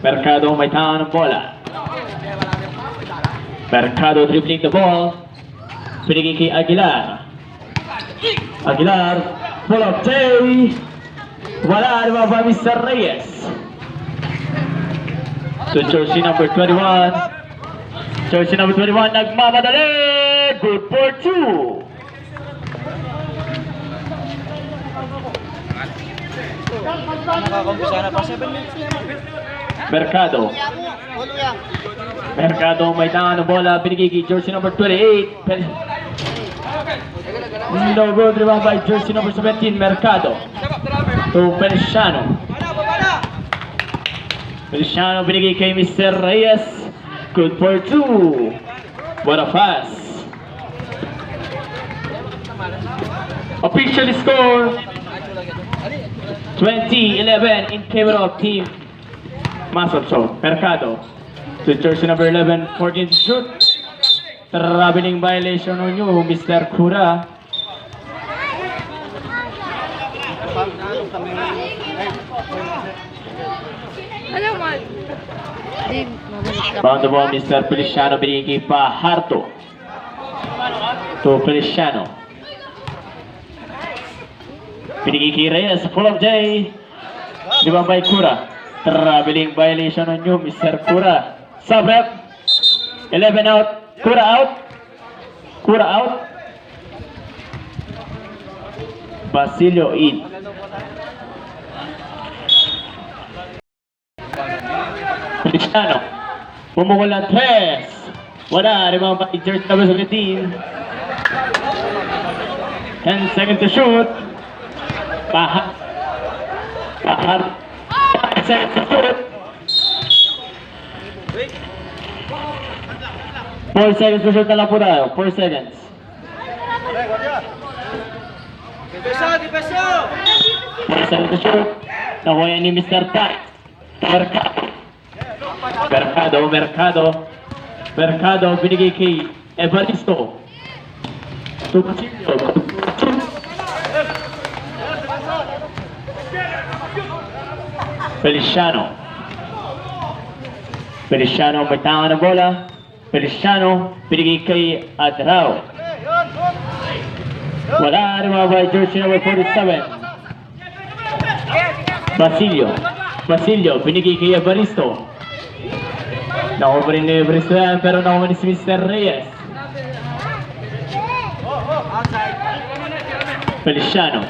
Mercado may tahan ng bola. Mercado dribbling the ball. Pinigay kay Aguilar. Aguilar, full of Jay. Wala naman ba Mr. Reyes? To jersey number 21. Jersey number 21, nagmamadali. Good for 2. Nakakampisa na pa 7 minutes na. Mercado. Mercado may tangan ng bola. Binigay kay jersey number 28. No good rebound by jersey number 17, Mercado. To Feliciano. Feliciano binigay kay Mr. Reyes. Good for 2. What a pass. Official score 20-11 in favor of team Masorso. Mercado to jersey number 11, 14 shoot. Traveling violation on you, Mr. Cura. Hello, man. Round the ball, Mr. Feliciano binigay pa Harto to Feliciano. Binigay kay Reyes, full of J. Libang by Cura. Traveling violation on you, Mr. Cura. Sub rep. 11 out. Cura out. Cura out. Basilio in. Feliciano. Pumukul ng 3. Wala. Libang by jersey number 17. 10 seconds to shoot. Bahar. 5 seconds to shoot. 4 seconds to shoot na lang po tayo. 4 seconds. Depeso! 4 seconds to shoot. Nakuha ni Mr. Tax. Mercado. Binigay kay Evaristo. Tupasilio. Feliciano may tangan ng bola. Feliciano binigay kay Adrao. Wala naman by jersey number 47. Basilio binigay kay Evaristo. Nakuha rin ni Evaristo yan, pero nakuha ni si Mr. Reyes. Feliciano.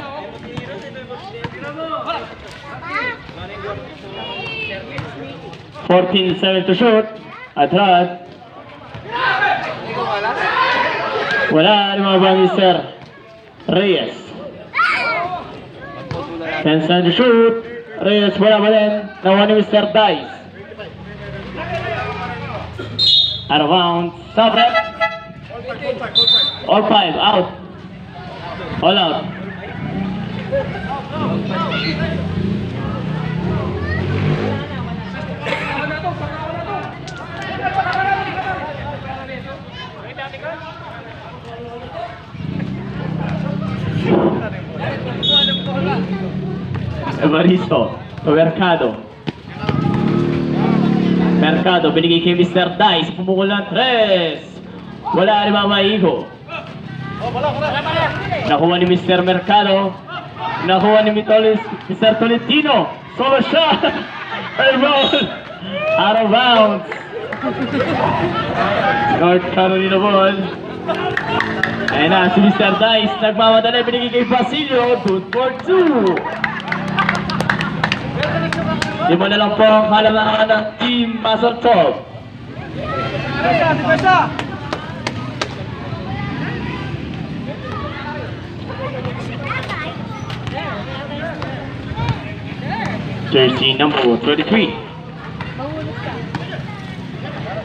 $14-7 to shoot. Atras. Wala naman ba Mr. Reyes? 10-7 to shoot. Reyes wala ba din? Nakuha ni Mr. Dice. Out of bounds. Stop rep. All 5 out. All out. Evaristo. Mercado binigay kay Mr. Dice. Pumukul ng 3. Wala rin mamahigo. Nakuha ni Mr. Mercado. Nakuha ni Mr. Tolentino. Solo shot. Out of bounds. North Carolina ball. Ayan na si Mr. Dice. Nagmamadali. Binigay kay Basilio. Good for 2. Di mo na lang po ang halaman ng team Masorso. Depeso! Jersey number 33.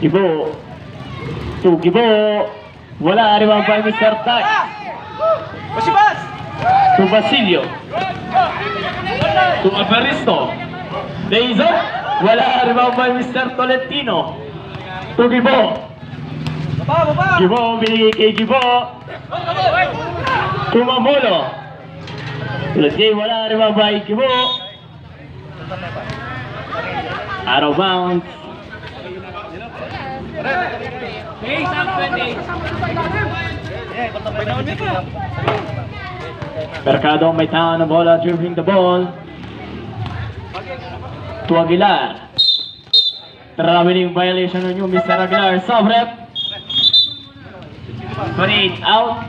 Gibo. Gibo. Wala rin mga by Mr. Tax. Pasibas! To Basilio. To Evaristo. Deizo. Wala rin mga by Mr. Tolentino. To Gibo. Baba! Gibo, binigay kay Gibo. To Mamulo. Pulot J, wala rimabay Kibo. Out of bounds. Mercado may tao na bola, dribbling the ball to Aguilar. Traveling violation on you, Mr. Aguilar. Sub rep. 28 out.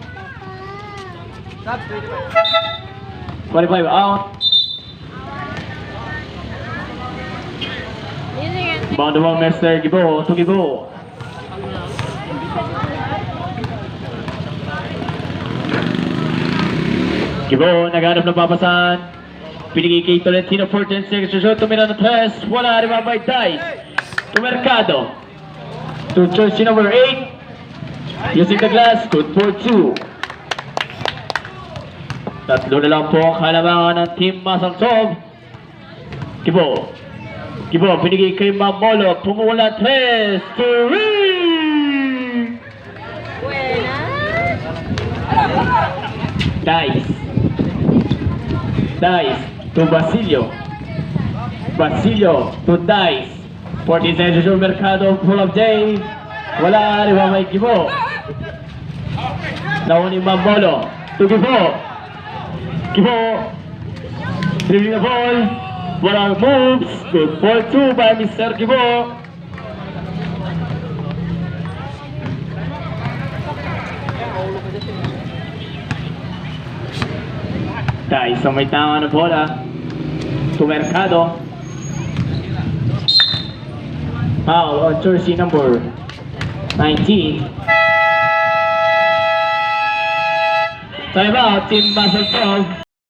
45 out. Using it. Bound the ball, Mr. Gibo to Gibo. Gibo, naghanap ng papasan. Pinigay kay Tolentino for 10 seconds to shoot. Tumira ng 3. Wala rin mabay Dice. To Mercado. To jersey number 8. Using the glass. Good for 2. Tatlo na lang po ang kalamangan ng Team Masangsob. Gibo. Gibo, pinigay kay Mamolo. Pumula 3. To ring! Buena. Dice. Dice to Basilio. Basilio to Dice. 40 seconds to Mercado. Full of J. Wala rin may Gibo. Nauni Mamolo to Gibo. Gibo. Dribbling the ball. Walang moves. Good for 2 by Mr. Gibo. Dice ang may tama na bola to Mercado. Foul on jersey number 19. Time out, Team Masangsob.